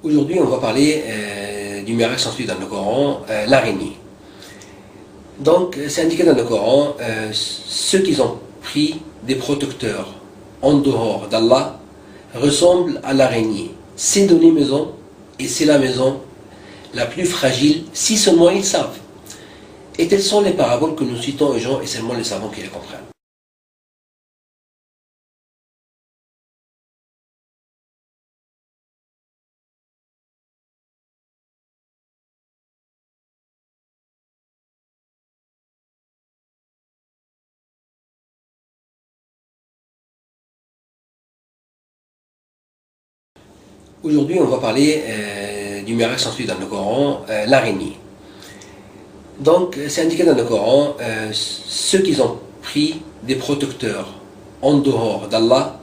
Aujourd'hui, on va parler du miracle censé dans le Coran, l'araignée. Donc, c'est indiqué dans le Coran, ceux qui ont pris des protecteurs en dehors d'Allah ressemblent à l'araignée. C'est donner maison, et c'est la maison la plus fragile, si seulement ils savent. Et telles sont les paraboles que nous citons aux gens, et seulement les savants qui les comprennent. Aujourd'hui, on va parler du miracle censé dans le Coran, l'araignée. Donc, c'est indiqué dans le Coran, ceux qui ont pris des protecteurs en dehors d'Allah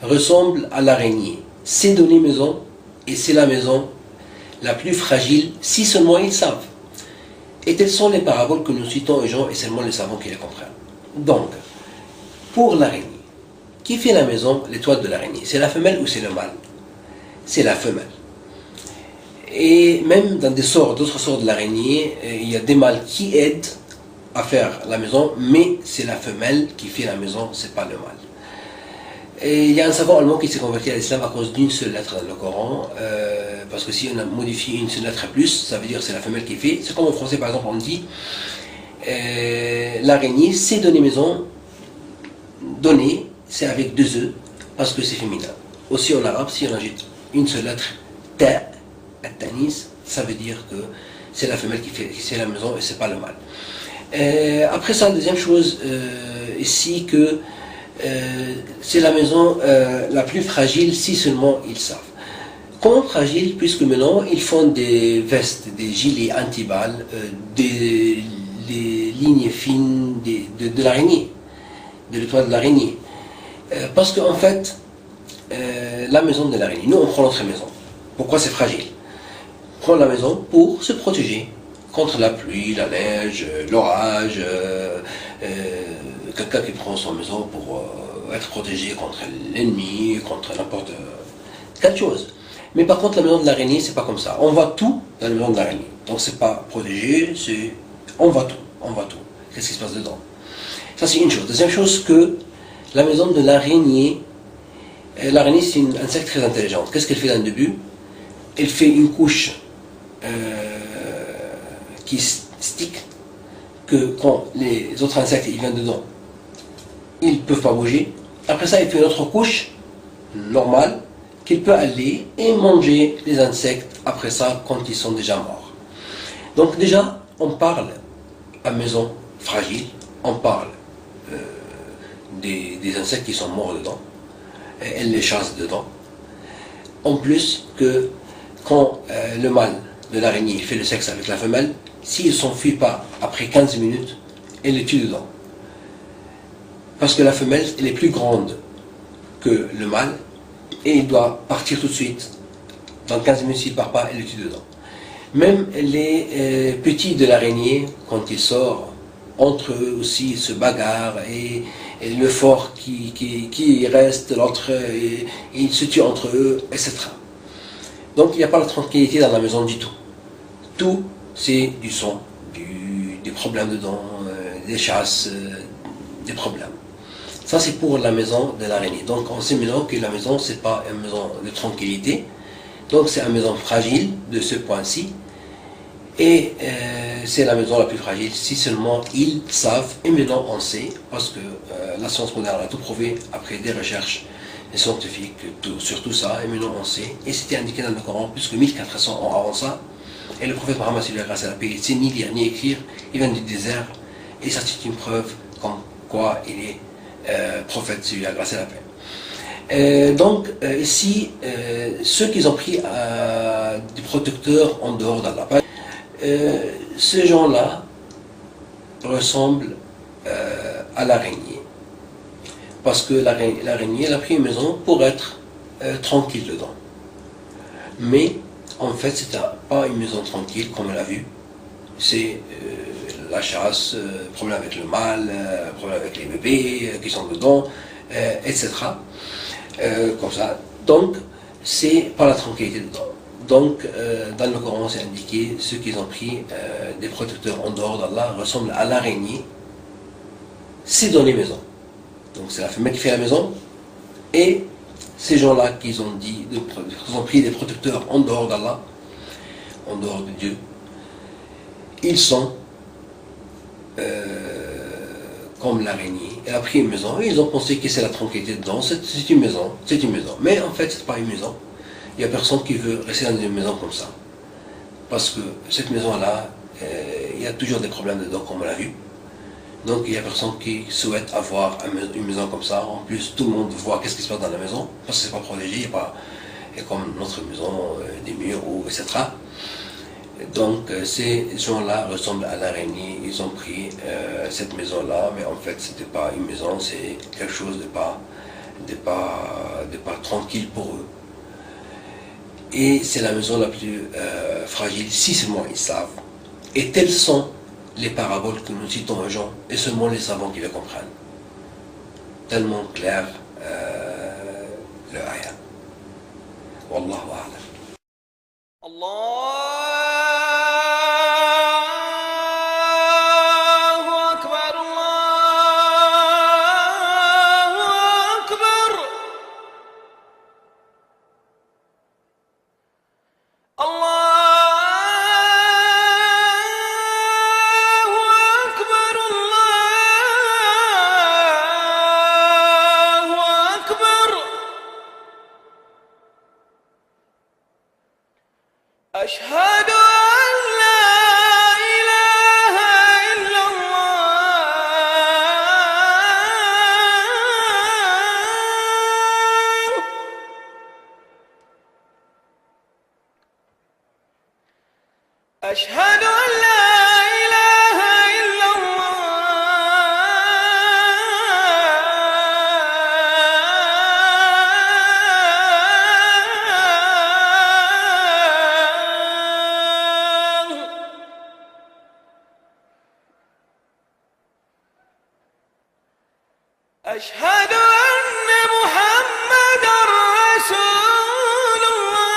ressemblent à l'araignée. C'est donner maison, et c'est la maison la plus fragile, si seulement ils savent. Et telles sont les paraboles que nous citons aux gens, et seulement les savants qui les comprennent. Donc, pour l'araignée, qui fait la maison, l'étoile de l'araignée? C'est la femelle ou c'est le mâle? C'est la femelle. Et même dans d'autres sorts de l'araignée, il y a des mâles qui aident à faire la maison, mais c'est la femelle qui fait la maison, c'est pas le mâle. Et il y a un savant allemand qui s'est converti à l'islam à cause d'une seule lettre dans le Coran, parce que si on a modifié une seule lettre plus, ça veut dire que c'est la femelle qui fait. C'est comme en français, par exemple, on dit l'araignée, c'est donner maison, donner, c'est avec deux E, parce que c'est féminin. Aussi en arabe, si on ajoute une seule lettre, ta, at-tanis, ça veut dire que c'est la femelle qui fait la maison et c'est pas le mâle. Après ça, deuxième chose ici, que c'est la maison la plus fragile si seulement ils savent. Comment fragile? Puisque maintenant ils font des vestes, des gilets anti-balles, des lignes fines de l'araignée, de l'étoile de l'araignée. Parce qu'en fait, la maison de l'araignée, nous on prend notre maison. Pourquoi c'est fragile? On prend la maison pour se protéger contre la pluie, la neige, l'orage, quelqu'un qui prend son maison pour être protégé contre l'ennemi, contre n'importe quelle chose. Mais par contre, la maison de l'araignée, c'est pas comme ça. On voit tout dans la maison de l'araignée. Donc c'est pas protégé, c'est on voit tout, on voit tout. Qu'est-ce qui se passe dedans? Ça c'est une chose. Deuxième chose, que la maison de l'araignée, l'araignée c'est une insecte très intelligente. Qu'est-ce qu'elle fait dans le début? Elle fait une couche qui stick, que quand les autres insectes ils viennent dedans, ils ne peuvent pas bouger. Après ça, il fait une autre couche normale qu'il peut aller et manger les insectes après ça quand ils sont déjà morts. Donc déjà, on parle à maison fragile, on parle des insectes qui sont morts dedans, et elle les chasse dedans. En plus que quand le mâle de l'araignée fait le sexe avec la femelle, s'il ne s'enfuit pas après 15 minutes, elle le tue dedans. Parce que la femelle, elle est plus grande que le mâle, et il doit partir tout de suite. Dans 15 minutes, s'il ne part pas, elle le tue dedans. Même les petits de l'araignée, quand ils sortent, entre eux aussi, ils se bagarrent, et le fort qui reste, l'autre, ils se tuent entre eux, etc. Donc il n'y a pas la tranquillité dans la maison du tout. Tout, c'est du sang, des problèmes dedans, des chasses, des problèmes. Ça c'est pour la maison de l'araignée. Donc on sait maintenant que la maison, c'est pas une maison de tranquillité. Donc c'est une maison fragile de ce point-ci. Et c'est la maison la plus fragile si seulement ils savent. Et maintenant on sait, parce que la science moderne a tout prouvé après des recherches scientifiques sur tout ça. Et maintenant on sait. Et c'était indiqué dans le Coran plus que 1400 ans avant ça. Et le prophète Mohammed, grâce à la paix, il ne sait ni lire ni écrire. Il vient du désert. Et ça c'est une preuve comme quoi il est prophète, celui-là, grâce à la paix. Donc ici, ceux qui ont pris des protecteurs en dehors d'Allah, ces gens-là ressemblent à l'araignée. Parce que l'araignée, elle a pris une maison pour être tranquille dedans. Mais en fait, c'est pas une maison tranquille comme on l'a vu. C'est la chasse, problème avec le mâle, problème avec les bébés qui sont dedans, etc. Comme ça. Donc, c'est pas la tranquillité dedans. Donc, dans le Coran, c'est indiqué, ceux qui ont pris des protecteurs en dehors d'Allah ressemblent à l'araignée, c'est dans les maisons. Donc, c'est la femelle qui fait la maison, et ces gens-là qui ont pris des protecteurs en dehors d'Allah, en dehors de Dieu, ils sont comme l'araignée. Elle a pris une maison et ils ont pensé que c'est la tranquillité dedans. C'est une maison, c'est une maison. Mais en fait, c'est pas une maison. Il n'y a personne qui veut rester dans une maison comme ça. Parce que cette maison-là, il y a toujours des problèmes dedans, comme on l'a vu. Donc il n'y a personne qui souhaite avoir une maison comme ça. En plus, tout le monde voit qu'est-ce qui se passe dans la maison, parce que c'est pas protégé, il n'y a pas comme notre maison, des murs, etc. Donc ces gens-là ressemblent à l'araignée, ils ont pris cette maison-là, mais en fait c'était pas une maison, c'est quelque chose de pas tranquille pour eux. Et c'est la maison la plus fragile, si seulement ils savent. Et telles sont les paraboles que nous citons aux gens, et seulement les savants qui les comprennent. Tellement clair le ayah. Wallahu a'lam. أشهد أن لا إله إلا الله أشهد أن لا إله إلا الله أشهد أن محمدا رسول الله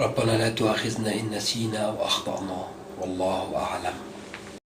ربنا لا تؤاخذنا إن نسينا أو أخطأنا والله أعلم.